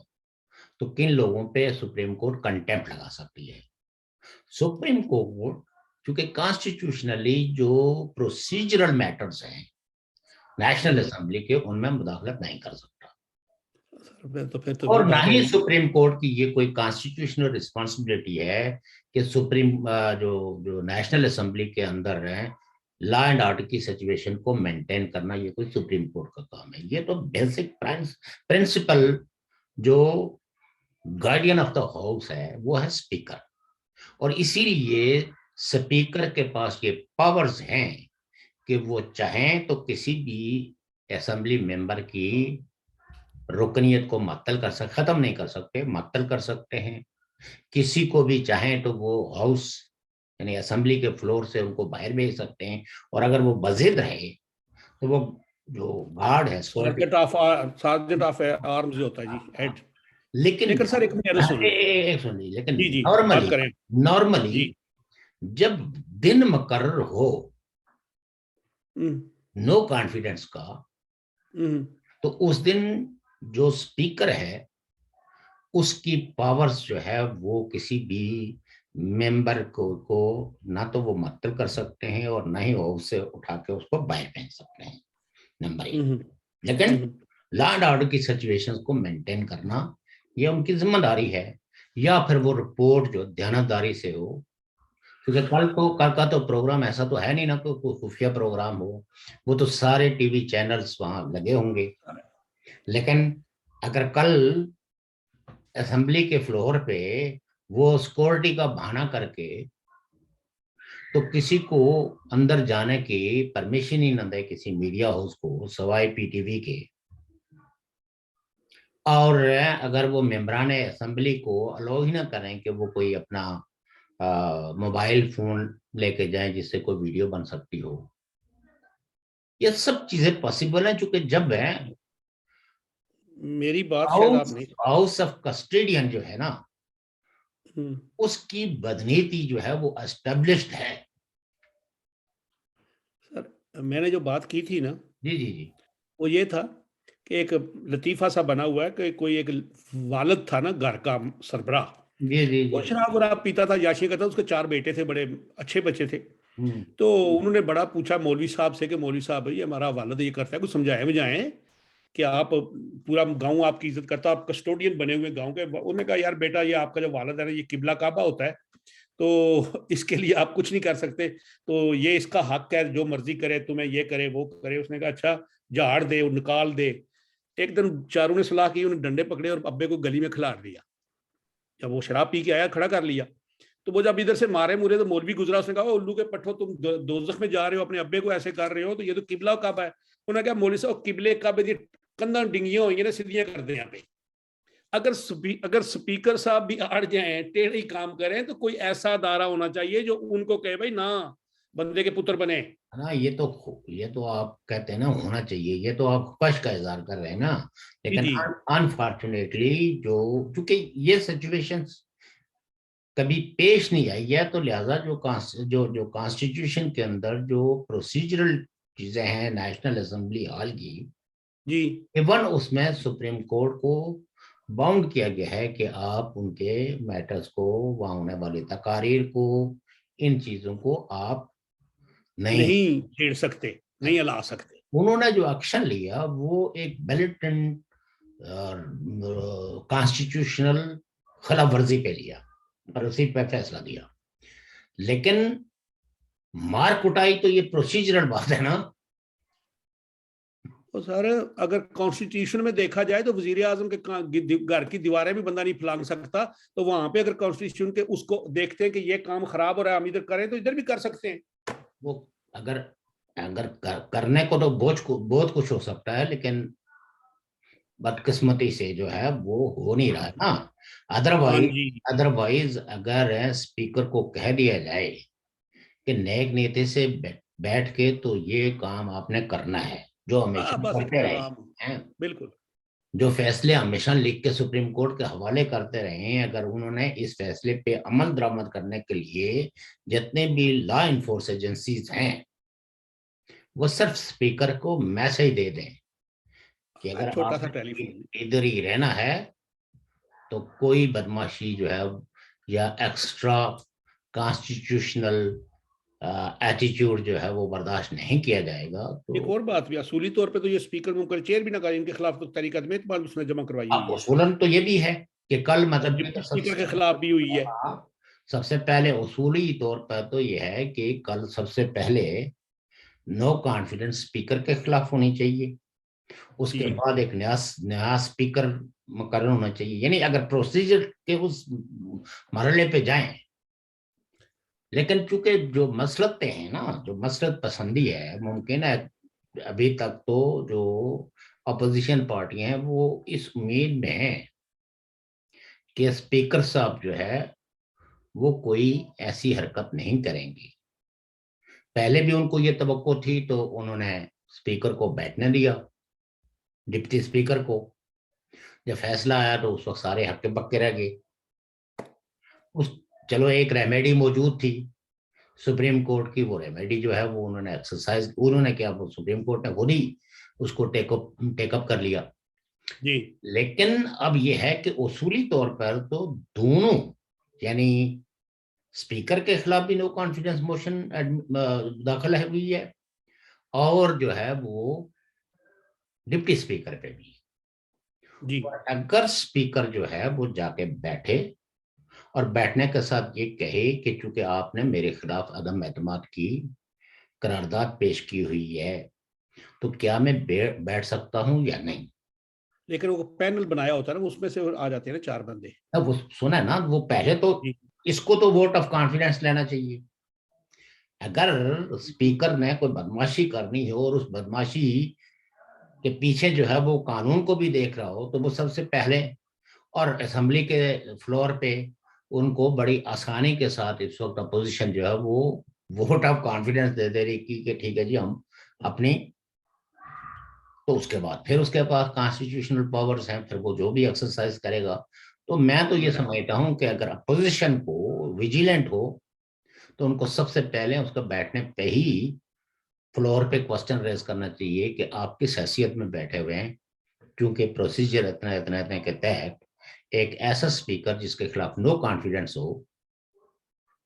तो किन लोगों पे सुप्रीम कोर्ट कंटेम्प्ट लगा सकती है। सुप्रीम कोर्ट क्योंकि कॉन्स्टिट्यूशनली जो प्रोसीजरल मैटर्स हैं नेशनल असेंबली के उनमें मुदाखलत नहीं कर सकता, फिर तो और वही ना बात ही होगी। सुप्रीम कोर्ट की ये कोई कॉन्स्टिट्यूशनल रिस्पॉन्सिबिलिटी है कि सुप्रीम जो जो नेशनल असेंबली के अंदर है लॉ एंड ऑर्डर की सिचुएशन को मेंटेन करना ये कोई सुप्रीम कोर्ट का काम है। ये तो बेसिक प्रिंसिपल जो गार्डियन ऑफ द हाउस है वो है स्पीकर, और इसीलिए स्पीकर के पास ये पावर्स हैं कि वो चाहें तो किसी भी असेंबली मेंबर की रुकनीत को मअतल कर सकते, खत्म नहीं कर सकते, मअतल कर सकते हैं। किसी को भी चाहें तो वो हाउस यानी असेंबली के फ्लोर से उनको बाहर भेज सकते हैं, और अगर वो बजिद रहे तो वो जो गार्ड है सिक्योरिटी। सार्जेंट ऑफ आर्म्स जो होता है जी, हेड। लेकिन लेकिन सर एक मेरी अर्ज सुनिए। एक सुनिए, लेकिन जी जी, बात नॉर्मली करें। नॉर्मली जी। जब दिन मुकर्रर हो हम्म, नो कॉन्फिडेंस का, हम्म, तो उस दिन जो स्पीकर है उसकी पावर्स जो है वो किसी भी मेंबर को ना तो वो मुअत्तल कर सकते हैं और ना ही वो उससे उठा के उसको बाहर फेंक सकते हैं, नंबर एक। हम्म, लेकिन हम्म, लॉ एंड ऑर्डर की सिचुएशंस को मेंटेन करना ये उनकी जिम्मेदारी है, या फिर वो रिपोर्ट जो ध्यानदारी से हो, क्योंकि कल का तो प्रोग्राम ऐसा तो है नहीं ना कि कोई खुफिया प्रोग्राम हो, वो तो सारे टीवी चैनल्स वहां लगे होंगे। लेकिन अगर कल असेंबली के फ्लोर पे वो सिक्योरिटी का बहाना करके तो किसी को अंदर जाने की परमिशन ही न दे किसी मीडिया हाउस को सवाए पीटीवी के, और अगर वो मेंबरान असेंबली को अलाउ ही ना करें कि वो कोई अपना मोबाइल फोन लेके जाएं जिससे कोई वीडियो बन सकती हो, ये सब चीजें पॉसिबल है चूंकि जब है मेरी बात शायद आप हाउस नहीं। हाउस ऑफ कस्टोडियन जो है ना हम्म, उसकी बदनीति जो है वो एस्टेब्लिश्ड है। सर मैंने जो बात की थी ना, जी जी जी वो ये था कि एक लतीफा सा बना हुआ है कि कोई एक वालिद था ना घर का सरबराह, जी जी वो जी। शराब वराब पीता था, याशी करता था, उसके 4 बेटे थे, बड़े अच्छे बच्चे थे। हम्म तो उन्होंने बड़ा पूछा मौलवी साहब से कि मौलवी साहब भाई हमारा वालिद ये करता है, कुछ समझाएं बुझाएं कि आप, पूरा गांव आपकी इज्जत करता, आप कस्टोडियन बने हुए गांव के। उन्होंने कहा यार बेटा, ये आपका जो वालिद है ना, ये किबला काबा होता है, तो इसके लिए आप कुछ नहीं कर सकते, तो ये इसका हक है, जो मर्जी करे, तुम्हें ये करे वो करे। उसने कहा अच्छा, झाड़ दे और निकाल दे। एक दिन चारों ने सलाह की, उन्हें डंडे पकड़े और अब्बे को गली में खिलाड़ दिया। जब वो शराब पी के आया, खड़ा कर लिया, तो वो जब इधर से मारे मुरे तो मौलवी गुजरा, उसने कहा उल्लू के पट्टो, तुम दोजख में जा रहे हो, अपने अब्बे को ऐसे कर रहे हो, तो ये तो किबला काबा है। उन्होंने कहा मौलवी साहब, किबले काबे दी कंधा डिंगियां हुई ने, सीधियां कर दे यहाँ पे। अगर स्पीकर साहब भी अड़ जाए, टेढ़ी काम करें, तो कोई ऐसा अदारा होना चाहिए जो उनको कहे भाई ना, बंदे के पुत्र बने। ना, ये तो आप कहते हैं ना होना चाहिए, ये तो आप खुश का इजहार कर रहे हैं ना। जी लेकिन जी। अनफॉर्चुनेटली जो क्योंकि ये सिचुएशंस कभी पेश नहीं आई है, तो लिहाजा जो कॉन्स्टिट्यूशन के अंदर जो प्रोसीजरल चीजें हैं नेशनल असेंबली हॉल की, जी। इवन उसमें सुप्रीम कोर्ट को बाउंड किया गया है कि आप उनके मैटर्स को, वहां होने वाली तकारीर को, इन चीजों को आप नहीं। नहीं छेड़ सकते, नहीं हिला सकते। उन्होंने जो एक्शन लिया वो एक मिलिटेंट कॉन्स्टिट्यूशनल खिलाफ वर्जी पे लिया और उसी पे फैसला दिया। लेकिन मार कुटाई तो ये प्रोसीजरल बात है ना। तो सर अगर कॉन्स्टिट्यूशन में देखा जाए तो वजीर आजम के घर की दीवारें भी बंदा नहीं फलांग सकता, तो वहां पे अगर कॉन्स्टिट्यूशन के उसको देखते हैं कि ये काम खराब हो रहा है हम इधर करें, तो इधर भी कर सकते हैं। वो अगर अगर करने को तो बहुत कुछ हो सकता है, लेकिन बदकिस्मती से जो है वो हो नहीं रहा है ना। हाँ अदरवाइज जी। अदरवाइज अगर स्पीकर को कह दिया जाए कि नेक नीति से बैठ के तो ये काम आपने करना है जो हाँ हमेशा बस करते रहे हाँ, हैं, बिल्कुल। जो फैसले हमेशा लिख के सुप्रीम कोर्ट के हवाले करते रहे हैं, अगर उन्होंने इस फैसले पे अमल दरामद करने के लिए जितने भी लॉ इन्फोर्स एजेंसीज हैं वो सिर्फ स्पीकर को मैसेज दे दें कि अगर छोटा सा आपने टेलीफोन। इधर ही रहना है तो कोई बदमाशी जो है या एक्स्ट्रा कॉन्स्टिट्यूशनल एटीट्यूड जो है वो बर्दाश्त नहीं किया जाएगा। एक तो और बात भी, असूली तौर पे तो ये स्पीकर मुकर चेयर भी ना करे, इनके खिलाफ तो तहरीक अदम उसने जमा करवाई अब हुई है, उसूलन तो ये भी है कि कल और मतलब ये तो डिप्टी स्पीकर के खिलाफ भी हुई है। सबसे पहले उसूली तौर पर तो ये है कि कल सबसे पहले नो कॉन्फिडेंस स्पीकर के खिलाफ होनी चाहिए, उसके जी बाद एक नया नया स्पीकर मुकर्रर होना चाहिए, यानी अगर प्रोसीजर के उस मरहले पे जाएं। लेकिन चूंकि जो मसलतें हैं ना, जो मसलत पसंदी है, मुमकिन है अभी तक तो जो अपोजिशन पार्टी हैं वो इस उम्मीद में है कि स्पीकर साहब जो है वो कोई ऐसी हरकत नहीं करेंगे। पहले भी उनको ये तवक्को थी तो उन्होंने स्पीकर को बैठने दिया, डिप्टी स्पीकर को। जब फैसला आया तो उस वक्त सारे हक्के बक्के रह गए। उस चलो एक रेमेडी मौजूद थी सुप्रीम कोर्ट की, वो रेमेडी जो है वो उन्होंने एक्सरसाइज, उन्होंने क्या, वो सुप्रीम कोर्ट ने खुद ही उसको टेकअप कर लिया। जी लेकिन अब ये है कि उसूली तौर पर तो दोनों, यानी स्पीकर के खिलाफ भी नो कॉन्फिडेंस मोशन दाखिल हुई है और जो है वो डिप्टी स्पीकर पे भी। जी। और अगर स्पीकर जो है वो जाके बैठे और बैठने के साथ ये कहे कि चूंकि आपने मेरे खिलाफ अदम एतमाद की करारदाद पेश की हुई है तो क्या मैं बैठ सकता हूं या नहीं। लेकिन वो पैनल बनाया होता है ना, उसमें से आ जाते हैं ना 4 बंदे। अब वो सुना है ना, वो पहले तो जी इसको तो वोट ऑफ कॉन्फिडेंस लेना चाहिए। अगर स्पीकर ने कोई बदमाशी करनी हो और उस बदमाशी के पीछे जो है वो कानून को भी देख रहा हो तो वो सबसे पहले और असेंबली के फ्लोर पे उनको बड़ी आसानी के साथ इस वक्त अपोजिशन जो है वो वोट ऑफ कॉन्फिडेंस दे दे रही कि ठीक है जी हम अपनी, तो उसके बाद फिर उसके पास कॉन्स्टिट्यूशनल पावर्स हैं, फिर वो जो भी एक्सरसाइज करेगा। तो मैं तो ये समझता हूँ कि अगर अपोजिशन को विजिलेंट हो तो उनको सबसे पहले उसका बैठने पे ही फ्लोर पे क्वेश्चन रेज करना चाहिए कि आप किस हैसियत में बैठे हुए हैं, क्योंकि प्रोसीजर इतना इतना इतने के तहत एक ऐसा स्पीकर जिसके खिलाफ नो कॉन्फिडेंस हो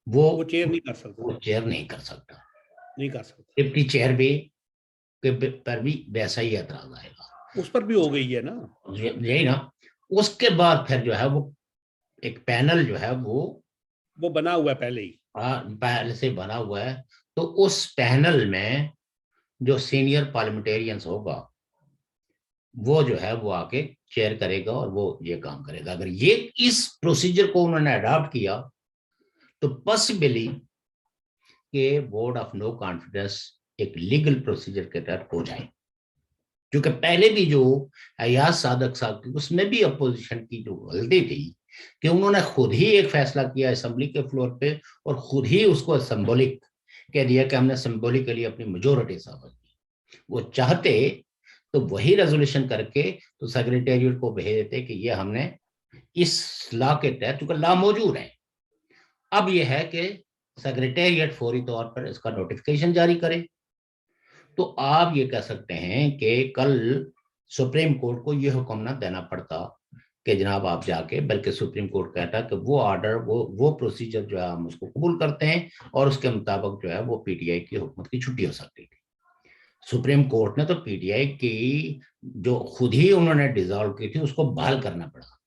वो वो चेयर नहीं कर सकता। वो चेयर नहीं कर सकता। नहीं कर सकता। डिप्टी चेयर भी पर भी वैसा ही एतराज आएगा। उस पर भी हो गई है ना। यही ना। उसके बाद फिर जो है वो एक पैनल जो है वो बना हुआ है पहले ही। पहले से बना हुआ है। तो उस पैनल में जो सीनियर पार्लियामेंटेरियंस होगा वो जो है वो आके चेयर करेगा और वो ये काम करेगा। अगर ये इस प्रोसीजर को उन्होंने अडॉप्ट किया तो पॉसिबली के वोट ऑफ नो कॉन्फिडेंस एक लीगल प्रोसीजर के तहत हो जाए। क्योंकि पहले भी जो अयाज सादक साहब की उसमें भी अपोजिशन की जो गलती थी कि उन्होंने खुद ही एक फैसला किया असेंबली के फ्लोर पे और खुद ही उसको सिंबॉलिक कह दिया कि हमने सिंबॉलिकली अपनी मेजोरिटी साबित की। वो चाहते तो वही रेजोल्यूशन करके तो सेक्रेटेरिएट को भेज देते कि ये हमने इस लॉ के तहत, चूंकि लॉ मौजूद है, अब यह है कि सेक्रेटेरिएट फौरी तौर पर इसका नोटिफिकेशन जारी करे। तो आप ये कह सकते हैं कि कल सुप्रीम कोर्ट को यह हुक्म ना देना पड़ता कि जनाब आप जाके, बल्कि सुप्रीम कोर्ट कहता कि वो ऑर्डर, वो प्रोसीजर जो है हम उसको कबूल करते हैं और उसके मुताबिक जो है वो पीटीआई की हुकूमत की छुट्टी हो सकती थी। सुप्रीम कोर्ट ने तो पीटीआई की जो खुद ही उन्होंने डिसॉल्व की थी उसको बहाल करना पड़ा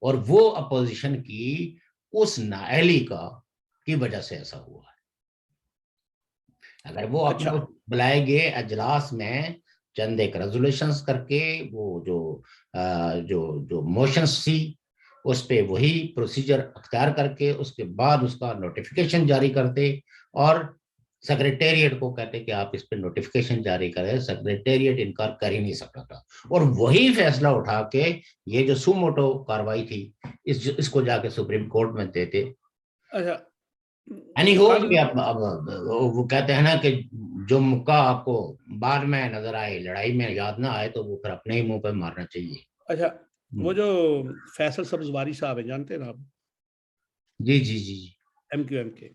और वो अपोजिशन की उस नाअहली का की वजह से ऐसा हुआ है। अगर वो अपने अच्छा। बुलाए गए अजलास में चंद एक रेजोल्यूशंस करके वो जो मोशंस थी उस पे वही प्रोसीजर अख्तियार करके उसके बाद उसका नोटिफिकेशन जारी करते और सेक्रेटेरिएट को कहते कि आप इस पे नोटिफिकेशन जारी करें। सेक्रेटेरिएट इनकार कर ही नहीं सकता था और वही फैसला उठा के ये जो सुमोटो कार्रवाई थी इसको जाके सुप्रीम कोर्ट में देते। अच्छा, यानी हो कल गया। अब वो कहते हैं ना कि जो मुक्का आपको बाद में नजर आए, लड़ाई में याद ना आए, तो वो फिर अपने ही मुंह पे मारना चाहिए। अच्छा, वो जो फैसल सब्जवारी साहब है, जानते हैं ना आप? जी जी जी जी MQM के।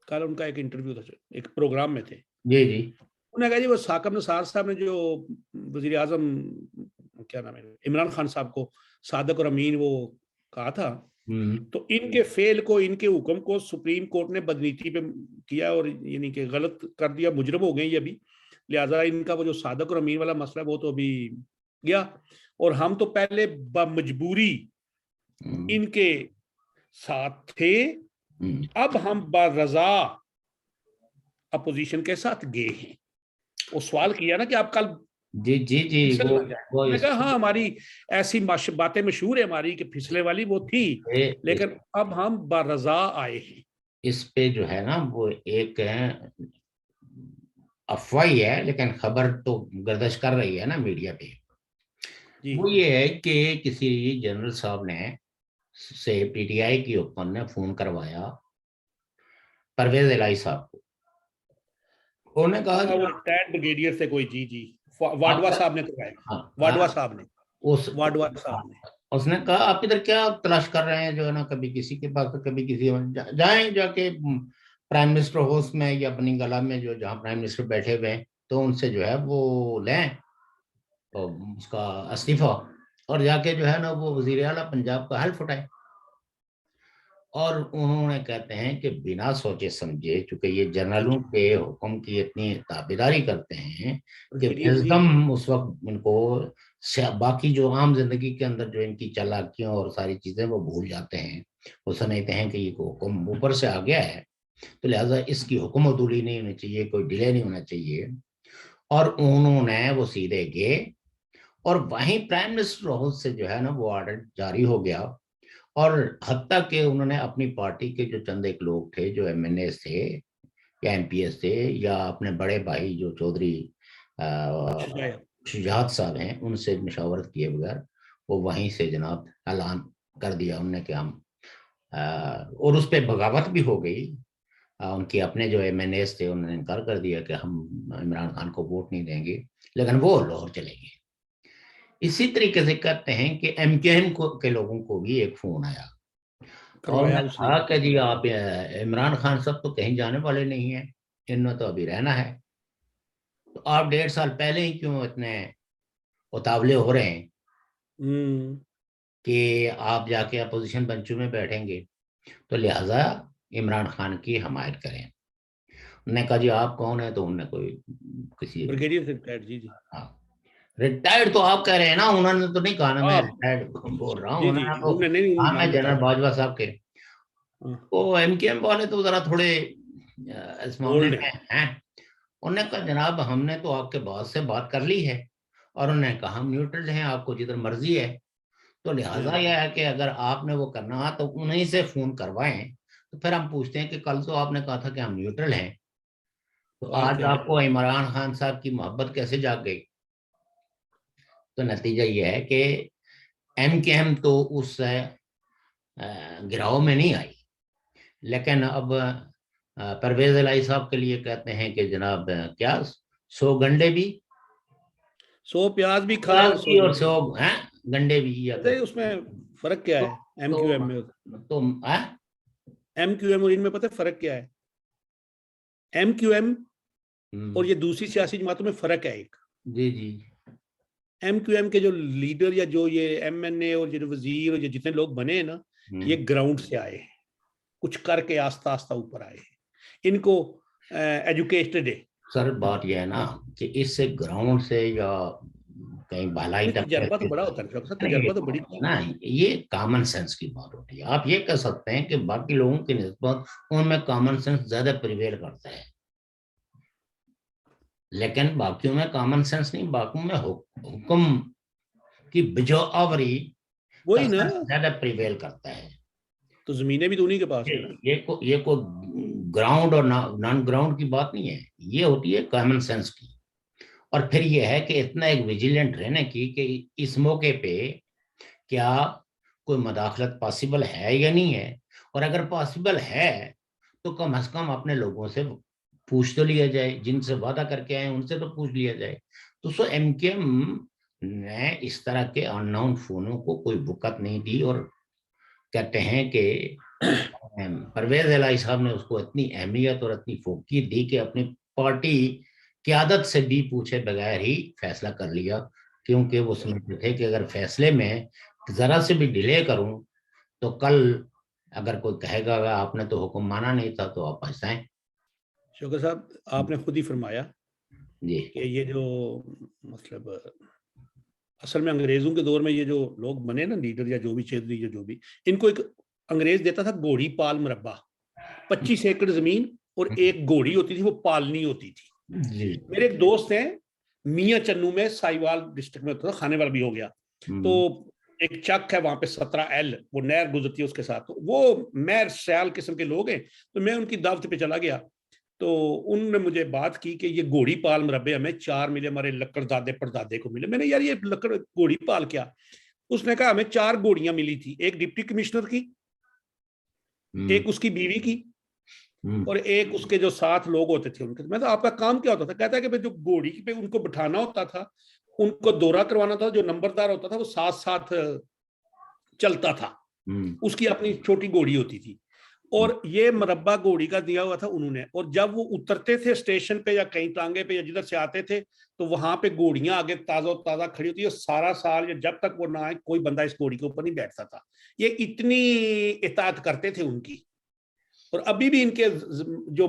कल उनका एक इंटरव्यू था, एक प्रोग्राम में थे। जी जी उन्होंने कहा जी वो साकब नसार साहब ने जो वजीर आजम, क्या नाम है, इमरान खान साहब को सादक और अमीन वो कहा था, तो इनके फेल को, इनके हुक्म को सुप्रीम कोर्ट ने बदनीति पे किया और यानी कि गलत कर दिया, मुजरम हो गए ये अभी। लिहाजा इनका वो जो सादक और अमीन वाला मसला है वो तो अभी गया, और हम तो पहले बमजबूरी इनके साथ थे, अब हम बारजा अपोजिशन के साथ गए हैं। वो सवाल किया ना कि आप कल जी जी जी फिसल वो ना जाए। वो मैंने इस कहा हाँ, हमारी ऐसी बातें मशहूर है हमारी कि फिसले वाली वो थी, लेकिन अब हम बारजा आए हैं। इस पे जो है ना वो एक अफवाह ही है, लेकिन खबर तो गर्दिश कर रही है ना मीडिया पे। जी वो ये है कि किसी जनरल साहब ने से पीटीआई की ओपन ने फोन करवाया परवेज इलाही साहब को। उन्होंने कहा हाँ, कि वो रिटायर्ड ब्रिगेडियर थे कोई, जी जी, वाडवा आप, साहब ने करवाया। हाँ, वाडवा साहब ने, उस वाडवा साहब ने। उसने कहा आप इधर क्या तलाश कर रहे हैं, जो है ना कभी किसी के पास तो कभी किसी जाएं जाके प्राइम मिनिस्टर हाउस में या अपनी गला में जो जहाँ प्राइम मिनिस्टर बैठे हुए हैं, तो उनसे जो है वो लें तो उसका इस्तीफा, और जाके जो है ना वो वजीर आला पंजाब का हल्फ उठाए। और उन्होंने कहते हैं कि बिना सोचे समझे, चूंकि ये जनरलों के हुक्म की इतनी ताबेदारी करते हैं कि ब्रिगेडियर जी, विजडम उस वक्त इनको बाकी जो आम जिंदगी के अंदर जो इनकी चालाकियां और सारी चीजें वो भूल जाते हैं। वो समझते हैं कि ये हुक्म ऊपर से आ गया है, तो लिहाजा इसकी हुक्म अदूली नहीं होनी चाहिए, कोई डिले नहीं होना चाहिए। और उन्होंने वो सीधे गए और वहीं प्राइम मिनिस्टर हाउस से जो है ना वो ऑर्डर जारी हो गया। और हत्ता के उन्होंने अपनी पार्टी के जो चंद एक लोग थे, जो एमएनए थे या एमपीएस थे, या अपने बड़े भाई जो चौधरी शुजात साहब हैं, उनसे मशावरत किए बगैर वो वहीं से जनाब ऐलान कर दिया उनने कि हम और उस पर बगावत भी हो गई। उनके अपने जो एमएनए थे उन्होंने इनकार कर दिया कि हम इमरान खान को वोट नहीं देंगे, लेकिन वो लाहौर चले गए। इसी तरीके से कहते हैं कि एमकेएम के लोगों को भी एक फोन आया और करवाया मैं उसने। कहा कि जी आप इमरान खान साहब तो कहीं जाने वाले नहीं है, इन्होंने तो अभी रहना है, तो आप 1.5 साल पहले ही क्यों इतने उतावले हो रहे हैं हम्म। कि आप जाके अपोजिशन बेंचों में बैठेंगे, तो लिहाजा इमरान खान की हमायत करें। उन्होंने कहा जी आप कौन है, तो उन्होंने कोई किसी, ब्रिगेडियर से रिटायर्ड, जी जी। हाँ रिटायर्ड तो आप कह रहे हैं ना, उन्होंने तो नहीं कहा ना, मैं आप, रिटायर्ड बोल रहा हूँ, जी जी उन्होंने जी, तो उन्होंने नहीं, हाँ उन्होंने मैं नाम जनरल बताया। बाजवा साहब के। हाँ, तो एमकेएम वाले तो जरा थोड़े इस मामले ओल्ड में है। हैं। उन्होंने कहा जनाब हमने तो आपके बॉस से बात कर ली है, और उन्होंने कहा हम न्यूट्रल हैं, आपको जिधर मर्जी है। तो लिहाजा यह है कि अगर आपने वो करना है तो उन्हीं से फोन करवाएं। तो फिर हम पूछते हैं कि कल तो आपने कहा था कि हम न्यूट्रल हैं, तो हाल आज क्या है? आपको इमरान खान साहब की मोहब्बत कैसे जाग गई? तो नतीजा ये है कि एमकेएम तो उस गिराव में नहीं आई, लेकिन अब परवेज इलाही साहब के लिए कहते हैं कि जनाब क्या 100 गंडे भी, 100 प्याज भी खाए प्याज और 100 भी और गंढे 100 भी। हैं गंडे भी, या पता है उसमें फर्क क्या तो है तो MQM में? तो MQM और इनमें पता है फर्क क्या है? MQM और हम्म, ये दूसरी सियासी जमातों में फर्क है एक। जी जी MQM के जो लीडर या जो ये MNA और जो वजीर और जो जितने लोग बने हैं ना, ये हम्म। ग्राउंड से आए हैं, कुछ करके आस्ता आस्ता ऊपर आए हैं, इनको एजुकेटेड है, सर बात यह है ना कि इससे ग्राउंड से या कहीं भलाई इनमें तक तजर्बा तो बड़ा होता है डॉक्टर साहब, ये तजर्बा तो बड़ी। ना, ये कॉमन सेंस की बात होती है। आप ये कह सकते हैं कि बाकी लोगों की निस्बत उनमें कॉमन सेंस ज्यादा प्रिवेल करता है। लेकिन बाकियों में कॉमन सेंस नहीं, बाकियों में हुक्म की बिजोआवरी का वही ना, ज्यादा प्रिवेल करता है। तो जमीनें भी तो उन्हीं के पास है ना। ये को ग्राउंड और नॉन ग्राउंड की बात नहीं है, ये होती है कॉमन सेंस की। और फिर ये है कि इतना एक विजिलेंट रहने की कि इस मौके पे क्या कोई मदाखलत पॉसिबल है या नहीं है, और अगर पॉसिबल है तो कम से कम अपने लोगों से पूछ तो लिया जाए, जिनसे वादा करके आए उनसे तो पूछ लिया जाए। तो सो एमकेएम ने इस तरह के अननोन फोनों को कोई बुकत नहीं दी, और कहते हैं कि परवेज इलाही साहब ने उसको इतनी अहमियत और इतनी फोकी दी कि अपनी पार्टी क्यादत से भी पूछे बगैर ही फैसला कर लिया, क्योंकि वो समझते थे कि अगर फैसले में जरा से भी डिले करूं तो कल अगर कोई कहेगा आपने तो हुक्म माना नहीं था तो आप पछताएं। शौकत साहब, आपने खुद ही फरमाया जी। कि ये जो मतलब असल में अंग्रेजों के दौर में ये जो लोग बने ना लीडर या जो भी चौधरी या जो भी, इनको एक अंग्रेज देता था घोड़ी पाल मुरब्बा, 25 एकड़ जमीन और एक घोड़ी होती थी, वो पालनी होती थी। जी। मेरे एक दोस्त हैं मियाँ चन्नू में, साहिवाल डिस्ट्रिक्ट में होता था, खाने वाला भी हो गया। तो एक चक है वहां पे 17L, वो नहर गुजरती है उसके साथ, तो वो मैं सयाल किस्म के लोग हैं, तो मैं उनकी दावत पे चला गया। तो उन्होंने मुझे बात की कि ये घोड़ी पाल मुरब्बे हमें 4 मिले, हमारे लकड़दादे परदादे को मिले। मैंने यार ये लकड़ घोड़ी पाल क्या? उसने कहा हमें 4 घोड़ियां मिली थी, एक डिप्टी कमिश्नर की, एक उसकी बीवी की, और एक उसके जो 7 लोग होते थे उनके। मैं तो आपका काम क्या होता था? कहता है कि जो घोड़ी पे उनको बिठाना होता था, उनको दौरा करवाना था, जो नंबरदार होता था वो साथ साथ चलता था, उसकी अपनी छोटी घोड़ी होती थी, और ये मुरब्बा घोड़ी का दिया हुआ था उन्होंने। और जब वो उतरते थे स्टेशन पे या कहीं टांगे पे या जिधर से आते थे, तो वहां पे घोड़ियां आगे ताजा ताजा खड़ी होती है, सारा साल या जब तक वो ना आए कोई बंदा इस घोड़ी के ऊपर नहीं बैठता था। ये इतनी इताअत करते थे उनकी। और अभी भी इनके जो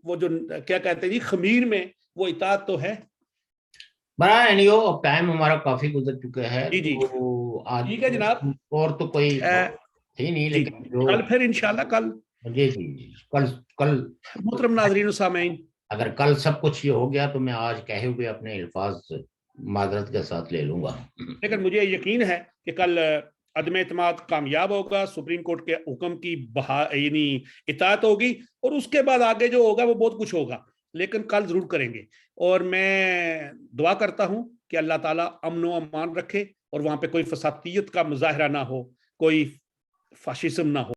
वो जो क्या कहते हैं जी, खमीर में वो इताअत तो है। बड़ा एनियो, अब टाइम हमारा काफी गुजर चुका है, जी जी, तो आज ठीक है जनाब। और तो कोई थी नहीं, जी, लेकिन जो कल फिर इंशाल्लाह, कल जी जी जी, कल कल मोहतरम नाजरीन सामीन, अगर कल सब कुछ ये हो गया तो मैं आज कहे हुए अपने अल्फाज माजरत के साथ ले लूंगा। लेकिन मुझे यकीन है कि कल अदम एतमाद कामयाब होगा, सुप्रीम कोर्ट के हुक्म की यानी इताअत होगी, और उसके बाद आगे जो होगा वो बहुत कुछ होगा, लेकिन कल जरूर करेंगे। और मैं दुआ करता हूं कि अल्लाह ताला अमन व अमान रखे, और वहां पे कोई फसादियत का मुजाहरा ना हो, कोई फाशिज्म ना हो।